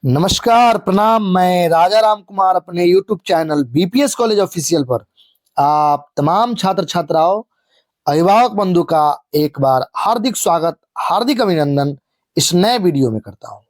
नमस्कार प्रणाम। मैं राजा राम कुमार अपने YouTube channel BPS college official पर आप तमाम छात्र छात्राओं अभिभावक बंधु का एक बार हार्दिक स्वागत, हार्दिक अभिनंदन इस नए वीडियो में करता हूं।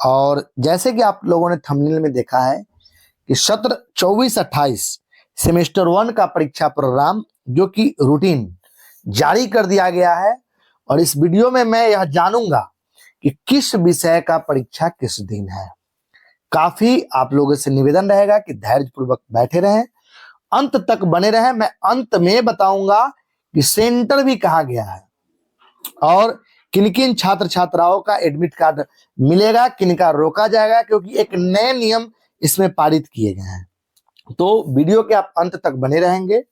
और जैसे कि आप लोगों ने थंबनेल में देखा है कि सत्र 24-28 सेमेस्टर 1 का परीक्षा प्रोग्राम जो कि रूटीन जारी कर दिया गया है। और इस वीडियो में मैं यह जानूंगा कि किस विषय का परीक्षा किस दिन है। काफी आप लोगों से निवेदन रहेगा कि धैर्य पूर्वक बैठे रहें, अंत तक बने रहें। मैं अंत में बताऊंगा कि सेंटर भी कहा गया है और किन किन छात्र छात्राओं का एडमिट कार्ड मिलेगा, किन का रोका जाएगा, क्योंकि एक नए नियम इसमें पारित किए गए हैं। तो वीडियो के आप अंत तक बने रहेंगे,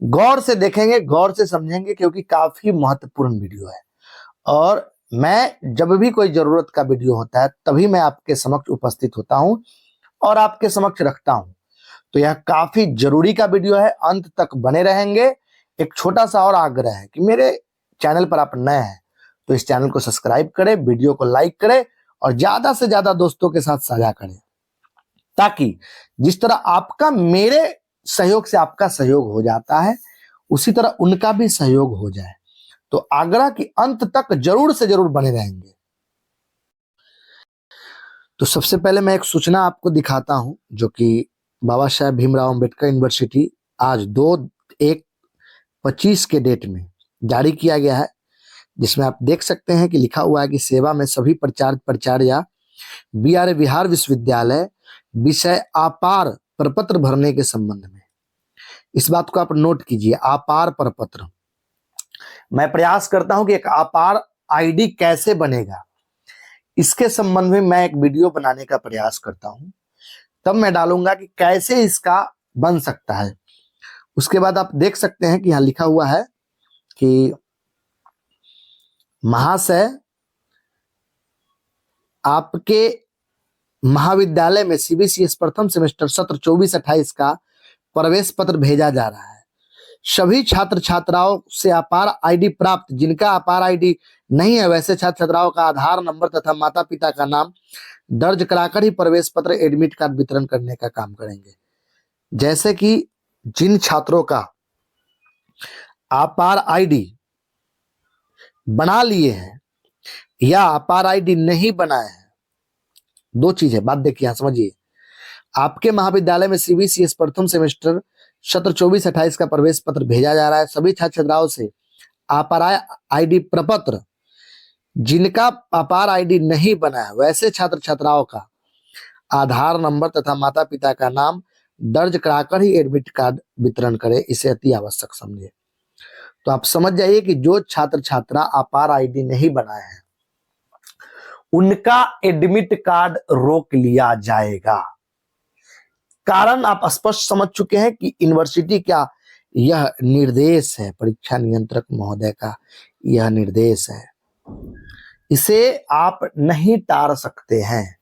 गौर से देखेंगे, गौर से समझेंगे, क्योंकि काफी महत्वपूर्ण वीडियो है। और मैं जब भी कोई जरूरत का वीडियो होता है तभी मैं आपके समक्ष उपस्थित होता हूं और आपके समक्ष रखता हूं। तो यह काफी जरूरी का वीडियो है, अंत तक बने रहेंगे। एक छोटा सा और आग्रह है कि मेरे चैनल पर आप नए हैं तो इस चैनल को सब्सक्राइब करें, वीडियो को लाइक करें और ज्यादा से ज्यादा दोस्तों के साथ साझा करें, ताकि जिस तरह आपका मेरे सहयोग से आपका सहयोग हो जाता है उसी तरह उनका भी सहयोग हो जाए। तो आग्रह कि अंत तक जरूर से जरूर बने रहेंगे। तो सबसे पहले मैं एक सूचना आपको दिखाता हूं जो कि बाबा साहेब भीमराव अंबेडकर यूनिवर्सिटी आज 2/1/25 के डेट में जारी किया गया है, जिसमें आप देख सकते हैं कि लिखा हुआ है कि सेवा में सभी प्राचार्य बीआर बिहार विश्वविद्यालय विषय अपार प्रपत्र भरने के संबंध में। इस बात को आप नोट कीजिए, अपार प्रपत्र। मैं प्रयास करता हूं कि एक अपार आईडी कैसे बनेगा इसके संबंध में मैं एक वीडियो बनाने का प्रयास करता हूं, तब मैं डालूंगा कि कैसे इसका बन सकता है। उसके बाद आप देख सकते हैं कि यहां लिखा हुआ है कि महाशय आपके महाविद्यालय में सीबीसीएस प्रथम सेमेस्टर सत्र 24-28 का प्रवेश पत्र भेजा जा रहा है। सभी छात्र छात्राओं से अपार आईडी प्राप्त, जिनका अपार आईडी नहीं है वैसे छात्र छात्राओं का आधार नंबर तथा माता पिता का नाम दर्ज कराकर ही प्रवेश पत्र एडमिट कार्ड वितरण करने का काम करेंगे। जैसे कि जिन छात्रों का अपार आईडी बना लिए हैं या अपार आईडी नहीं बनाए हैं, दो चीज है, बात देखिए, यहां समझिए। आपके महाविद्यालय में सीबीसीएस प्रथम सेमेस्टर सत्र 24-28 का प्रवेश पत्र भेजा जा रहा है। सभी छात्र छात्राओं से अपार आईडी प्रपत्र, जिनका अपार आईडी नहीं बना है वैसे छात्र छात्राओं का आधार नंबर तथा माता पिता का नाम दर्ज कराकर ही एडमिट कार्ड वितरण करें, इसे अति आवश्यक समझे। तो आप समझ जाइए कि जो छात्र छात्रा अपार आईडी नहीं बनाए हैं उनका एडमिट कार्ड रोक लिया जाएगा। कारण आप स्पष्ट समझ चुके हैं कि यूनिवर्सिटी का यह निर्देश है, परीक्षा नियंत्रक महोदय का यह निर्देश है, इसे आप नहीं टाल सकते हैं।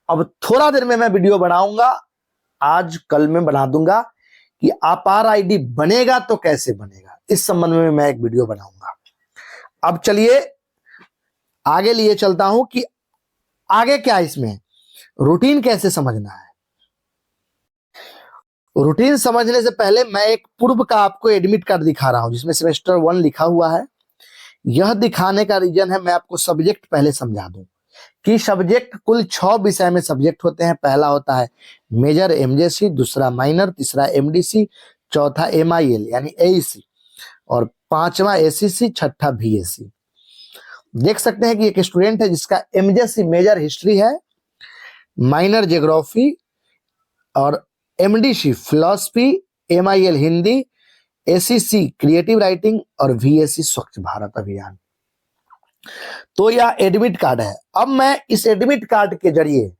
अब थोड़ा देर में मैं वीडियो बनाऊंगा, आज कल में बना दूंगा कि अपार आईडी बनेगा तो कैसे बनेगा, इस संबंध में मैं एक वीडियो बनाऊंगा। अब चलिए आगे लिए चलता हूं कि आगे क्या इसमें रूटीन कैसे समझना है। रूटीन समझने से पहले मैं एक पूर्व का आपको एडमिट कार्ड दिखा रहा हूं जिसमें सेमेस्टर 1 लिखा हुआ है। यह दिखाने का रीजन है, मैं आपको सब्जेक्ट पहले समझा दूं कि सब्जेक्ट कुल 6 विषय में सब्जेक्ट होते हैं। पहला होता है मेजर एमजेसी, दूसरा माइनर, तीसरा एमडीसी, चौथा एमआईएल यानी एईसी और पांचवा एसीसी, छठा वीएसी। देख सकते हैं कि एक स्टूडेंट है जिसका एमजेसी मेजर हिस्ट्री है, माइनर ज्योग्राफी और MDC philosophy, MIL Hindi, ACC creative writing और वीएसी स्वच्छ भारत अभियान। तो यह एडमिट कार्ड है। अब मैं इस एडमिट कार्ड के जरिए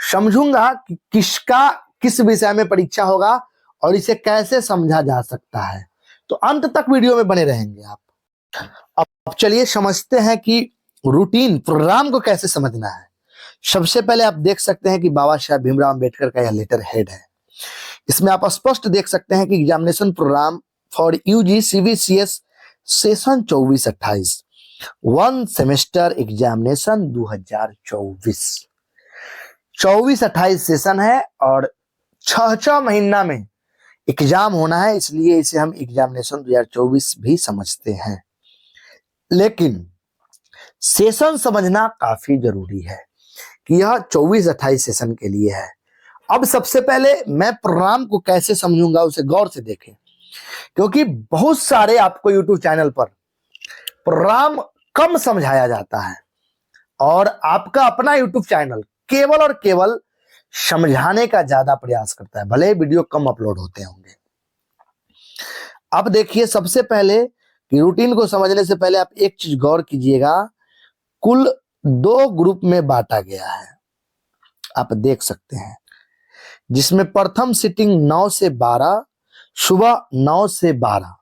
समझूंगा कि किसका किस विषय में परीक्षा होगा और इसे कैसे समझा जा सकता है। तो अंत तक वीडियो में बने रहेंगे आप। अब चलिए समझते हैं कि रूटीन प्रोग्राम को कैसे समझना है। सबसे पहले आप देख सकते हैं कि बाबा साहेब भीमराव अंबेडकर का यह लेटर हेड है। इसमें आप स्पष्ट देख सकते हैं कि examination program for UG CBCS session 24-28 one semester examination 2024 24-28 session है और 6 महीना में एग्जाम होना है, इसलिए इसे हम एग्जामिनेशन 2024 भी समझते हैं। लेकिन सेशन समझना काफी जरूरी है कि यह 24-28 सेशन के लिए है। अब सबसे पहले मैं प्रोग्राम को कैसे समझूंगा उसे गौर से देखें, क्योंकि बहुत सारे आपको यूट्यूब चैनल पर प्रोग्राम कम समझाया जाता है और आपका अपना यूट्यूब चैनल केवल और केवल समझाने का ज्यादा प्रयास करता है, भले ही वीडियो कम अपलोड होते होंगे। अब देखिए, सबसे पहले कि रूटीन को समझने से पहले आप एक चीज गौर कीजिएगा, कुल 2 ग्रुप में बांटा गया है, आप देख सकते हैं, जिसमें प्रथम सीटिंग 9 से 12 सुबह 9 से 12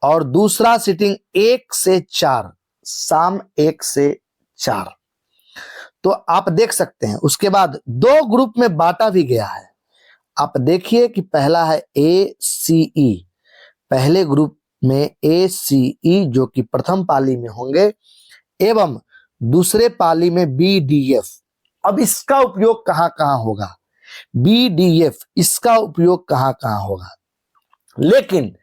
और दूसरा सीटिंग 1 से 4 शाम 1 से 4। तो आप देख सकते हैं उसके बाद 2 ग्रुप में बांटा भी गया है। आप देखिए कि पहला है ACE, पहले ग्रुप में ACE जो कि प्रथम पाली में होंगे एवं दूसरे पाली में BDF। अब इसका उपयोग कहां कहां होगा, BDF इसका उपयोग कहां कहां होगा, लेकिन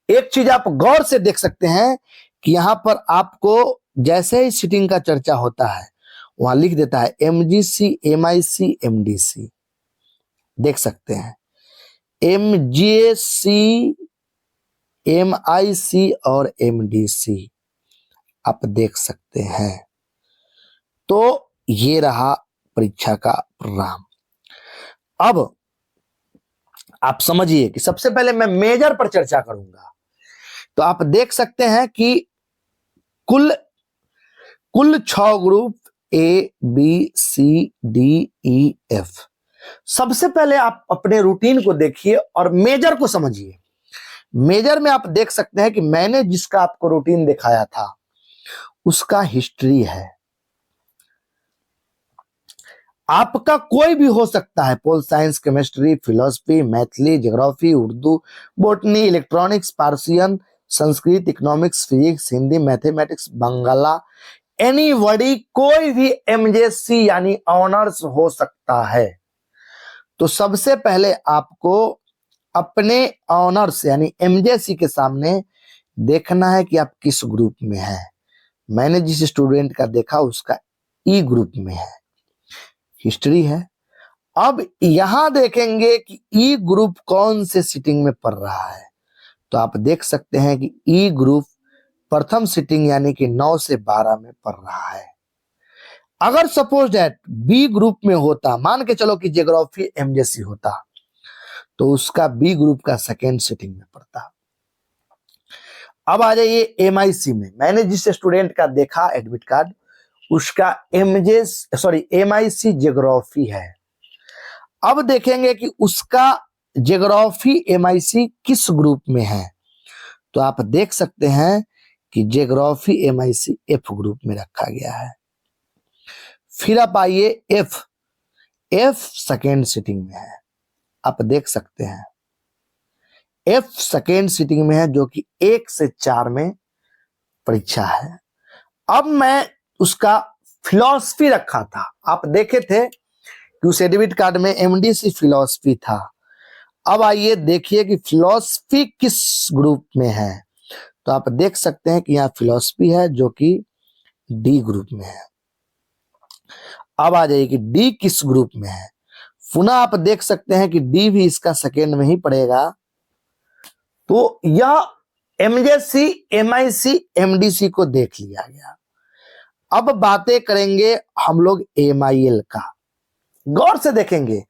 एक चीज आप गौर से देख सकते हैं कि यहां पर आपको जैसे ही सीटिंग का चर्चा होता है वहां लिख देता है MGC, MIC, MDC, देख सकते हैं MGC, MIC और MDC आप देख सकते हैं। तो ये रहा परीक्षा का प्रोग्राम। अब आप समझिए कि सबसे पहले मैं मेजर पर चर्चा करूंगा। तो आप देख सकते हैं कि कुल 6 ग्रुप ABCDEF। सबसे पहले आप अपने रूटीन को देखिए और मेजर को समझिए। मेजर में आप देख सकते हैं कि मैंने जिसका आपको रूटीन दिखाया था उसका हिस्ट्री है। आपका कोई भी हो सकता है, pol science, chemistry, philosophy, Maithili, geography, Urdu, botany, electronics, Persian, Sanskrit, economics, physics, Hindi, mathematics, Bangla, anybody, कोई भी MJC यानी ऑनर्स हो सकता है। तो सबसे पहले आपको अपने ऑनर्स यानी MJC के सामने देखना है कि आप किस ग्रुप में हैं। मैंने जिस स्टूडेंट का देखा उसका E ग्रुप में है, हिस्ट्री है। अब यहां देखेंगे कि E ग्रुप कौन से सीटिंग में पढ़ रहा है। तो आप देख सकते हैं कि E ग्रुप प्रथम सीटिंग यानी कि 9 से 12 में पढ़ रहा है। अगर सपोज दैट B ग्रुप में होता, मान के चलो कि ज्योग्राफी MJC होता, तो उसका B ग्रुप का सेकेंड सीटिंग में पढ़ता। अब आ जाइए MIC में। मैंने जिस स्टूडेंट का देखा एडमिट कार्ड उसका MIC ज्योग्राफी है। अब देखेंगे कि उसका ज्योग्राफी MIC किस ग्रुप में है। तो आप देख सकते हैं कि ज्योग्राफी MIC F ग्रुप में रखा गया है। फिर आप आइए F सेकेंड सीटिंग में है, आप देख सकते हैं F सेकेंड सीटिंग में है जो कि 1 से 4 में परीक्षा है। अब मैं उसका फिलॉसफी रखा था, आप देखे थे कि उस एडमिट कार्ड में MDC फिलॉसफी था। अब आइए देखिए कि फिलॉसफी किस ग्रुप में है। तो आप देख सकते हैं कि यहाँ फिलॉसफी है जो कि D ग्रुप में है। अब आ जाइए कि D किस ग्रुप में है। पुनः आप देख सकते हैं कि D भी इसका सेकेंड में ही पड़ेगा। तो यह MJC, MIC, MDC को देख लिया गया। अब बातें करेंगे हम लोग MIL का। गौर से देखेंगे,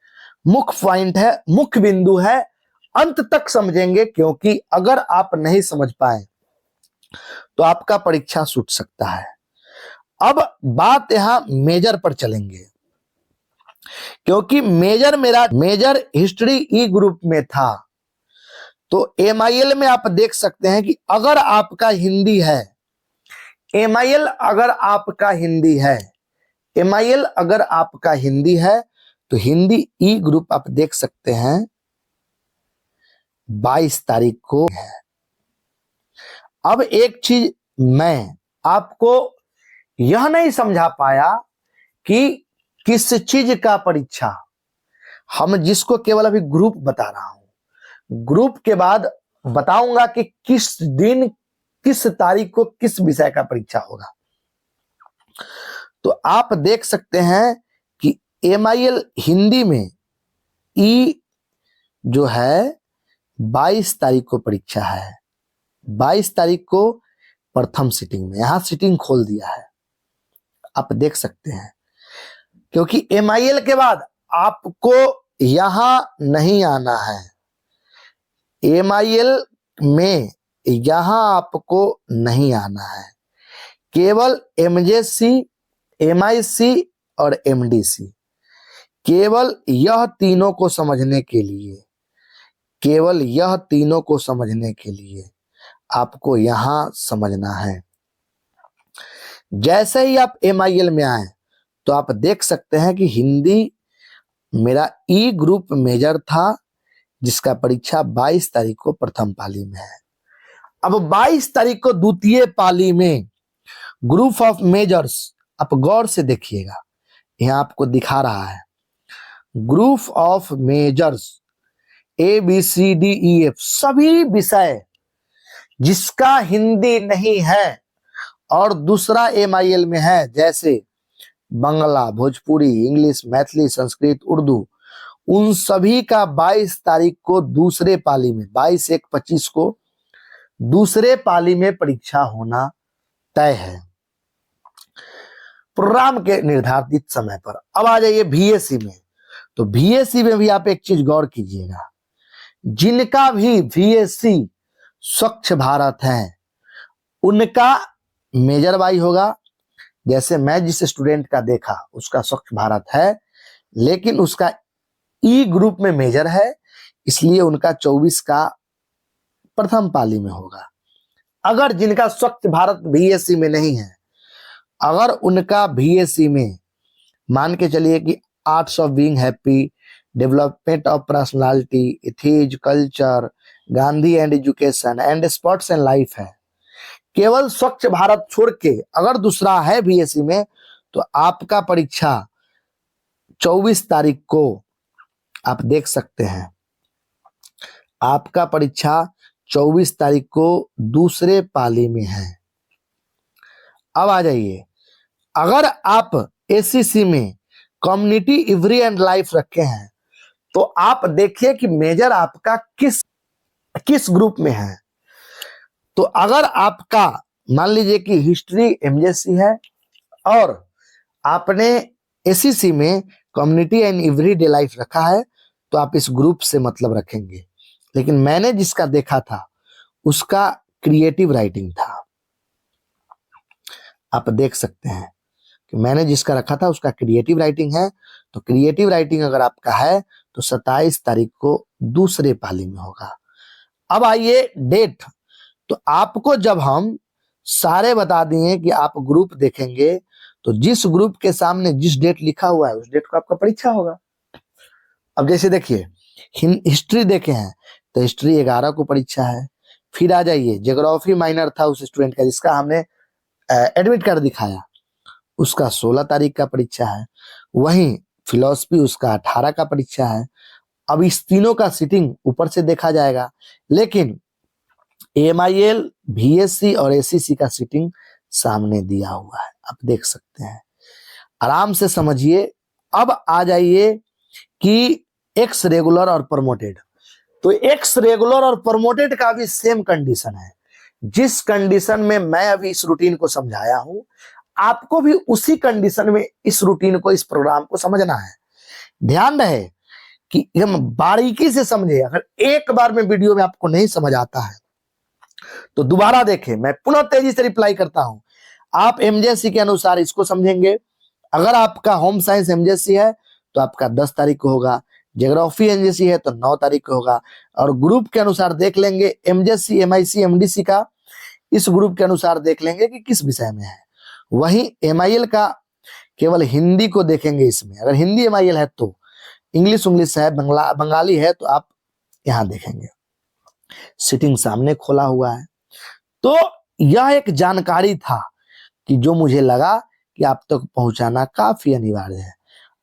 मुख्य पॉइंट है, मुख्य बिंदु है, अंत तक समझेंगे, क्योंकि अगर आप नहीं समझ पाए तो आपका परीक्षा छूट सकता है। अब बात यहां मेजर पर चलेंगे, क्योंकि मेजर हिस्ट्री E ग्रुप में था। तो MIL में आप देख सकते हैं कि अगर आपका हिंदी है, MIL अगर आपका हिंदी है, MIL अगर आपका हिंदी है तो हिंदी E ग्रुप आप देख सकते हैं 22 तारीख को है। अब एक चीज मैं आपको यह नहीं समझा पाया कि किस चीज का परीक्षा, हम जिसको केवल अभी ग्रुप बता रहा हूं, ग्रुप के बाद बताऊंगा कि किस दिन किस तारीख को किस विषय का परीक्षा होगा। तो आप देख सकते हैं कि MIL हिंदी में ई जो है 22 तारीख को परीक्षा है। 22 तारीख को प्रथम सीटिंग में, यहां सीटिंग खोल दिया है, आप देख सकते हैं। क्योंकि MIL के बाद आपको यहां नहीं आना है, MIL में यहां आपको नहीं आना है, केवल MJC, MIC और MDC, केवल यह तीनों को समझने के लिए, केवल यह तीनों को समझने के लिए आपको यहां समझना है। जैसे ही आप MIL में आए तो आप देख सकते हैं कि हिंदी मेरा ई ग्रुप मेजर था, जिसका परीक्षा 22 तारीख को प्रथम पाली में है। अब 22 तारीख को द्वितीय पाली में ग्रुप ऑफ मेजर्स, आप गौर से देखिएगा, यहां आपको दिखा रहा है ग्रुप ऑफ मेजर्स ABCDEF, सभी विषय जिसका हिंदी नहीं है और दूसरा MIL में है, जैसे बंगला, भोजपुरी, इंग्लिश, मैथिली, संस्कृत, उर्दू, उन सभी का 22 तारीख को दूसरे पाली में, 22-1-25 को दूसरे पाली में परीक्षा होना तय है, प्रोग्राम के निर्धारित समय पर। अब आ जाइए VAC में। तो VAC में भी आप एक चीज गौर कीजिएगा, जिनका भी VAC स्वच्छ भारत है उनका मेजर वाई होगा। जैसे मैं जिस स्टूडेंट का देखा उसका स्वच्छ भारत है, लेकिन उसका ई ग्रुप में मेजर है, इसलिए उनका 24 का प्रथम पाली में होगा। अगर जिनका स्वच्छ भारत VAC में नहीं है, अगर उनका VAC में मान के चलिए कि arts of being happy, development of personality, ethics, culture, Gandhi and education and sports and life है, केवल स्वच्छ भारत छोड़ के अगर दूसरा है VAC में, तो आपका परीक्षा 24 तारीख को आप देख सकते हैं, आपका परीक्षा 24 तारीख को दूसरे पाली में है। अब आ जाइए, अगर आप ACC में कम्युनिटी, इवरी एंड लाइफ रखे हैं, तो आप देखिए कि मेजर आपका किस ग्रुप में है। तो अगर आपका मान लीजिए कि हिस्ट्री MJC है और आपने ACC में कम्युनिटी एंड एवरीडे लाइफ रखा है, तो आप इस ग्रुप से मतलब रखेंगे। लेकिन मैंने जिसका देखा था उसका क्रिएटिव राइटिंग था, आप देख सकते हैं कि मैंने जिसका रखा था उसका क्रिएटिव राइटिंग है। तो क्रिएटिव राइटिंग अगर आपका है तो 27 तारीख को दूसरे पाली में होगा। अब आइए डेट, तो आपको जब हम सारे बता दिए कि आप ग्रुप देखेंगे, तो जिस ग्रुप के सामने जिस डेट लिखा हुआ है उस डेट को आपका परीक्षा होगा। अब जैसे देखिए हिस्ट्री देखे हैं तो हिस्ट्री 11 को परीक्षा है। फिर आ जाइए, ज्योग्राफी माइनर था उस स्टूडेंट का जिसका हमने एडमिट कार्ड दिखाया, उसका 16 तारीख का परीक्षा है। वहीं फिलोसफी उसका 18 का परीक्षा है। अब इस तीनों का सीटिंग ऊपर से देखा जाएगा, लेकिन MIL, VAC और ACC का सीटिंग सामने दिया हुआ है, आप देख सकते हैं, आराम से समझिए। अब आ जाइए कि एक्स रेगुलर और प्रमोटेड, तो एक्स रेगुलर और प्रमोटेड का भी सेम कंडीशन है। जिस कंडीशन में मैं अभी इस रूटीन को समझाया हूं, आपको भी उसी कंडीशन में इस रूटीन को, इस प्रोग्राम को समझना है। ध्यान रहे कि हम बारीकी से समझे। अगर एक बार में वीडियो में आपको नहीं समझ आता है तो दोबारा देखें, मैं पुनः तेजी से रिप्लाई करता हूं। आप MJC के अनुसार इसको समझेंगे। अगर आपका होम साइंस MJC है तो आपका 10 तारीख को होगा, ज्योग्राफी MJC है तो 9 तारीख को होगा, और ग्रुप के अनुसार देख लेंगे MJC, MIC, MDC का इस ग्रुप के अनुसार देख लेंगे कि किस विषय में है। वहीं MIL का केवल हिंदी को देखेंगे। इसमें अगर हिंदी MIL है तो इंग्लिश है, बंगाली है तो आप यहां देखेंगे, सीटिंग सामने खोला हुआ है। तो यह एक जानकारी था कि जो मुझे लगा कि आप तक पहुंचाना काफी अनिवार्य है।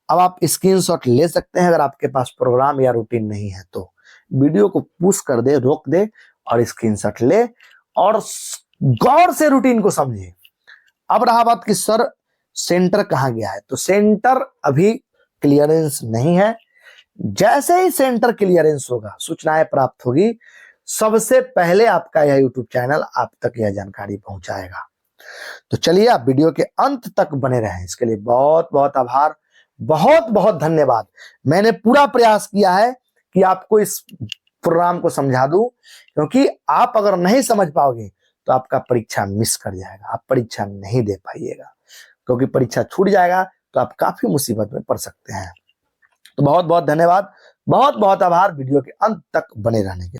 अब आप स्क्रीनशॉट ले सकते हैं अगर आपके पास प्रोग्राम या रूटीन नहीं है तो। वीडियो को पुश कर दे, रोक दे और स्क्रीनशॉट ले और गौर से रूटीन को समझे। अब रहा बात कि सर सेंटर कहां गया है, तो सेंटर अभी क्लियरेंस नहीं है। जैसे ही सेंटर क्लियरेंस होगा, सूचनाएं प्राप्त होगी, सबसे पहले आपका यह यूट्यूब चैनल आप तक यह जानकारी पहुंचाएगा। तो चलिए आप वीडियो के अंत तक बने रहें, इसके लिए बहुत बहुत आभार, बहुत बहुत धन्यवाद। मैंने पूरा प्रयास किया है कि आपको इस प्रोग्राम को समझा दूं, क्योंकि आप अगर नहीं समझ पाओगे तो आपका परीक्षा मिस कर जाएगा, आप परीक्षा नहीं दे पाइएगा, क्योंकि परीक्षा छूट जाएगा तो आप काफी मुसीबत में पड़ सकते हैं। तो बहुत बहुत धन्यवाद, बहुत बहुत आभार वीडियो के अंत तक बने रहने के।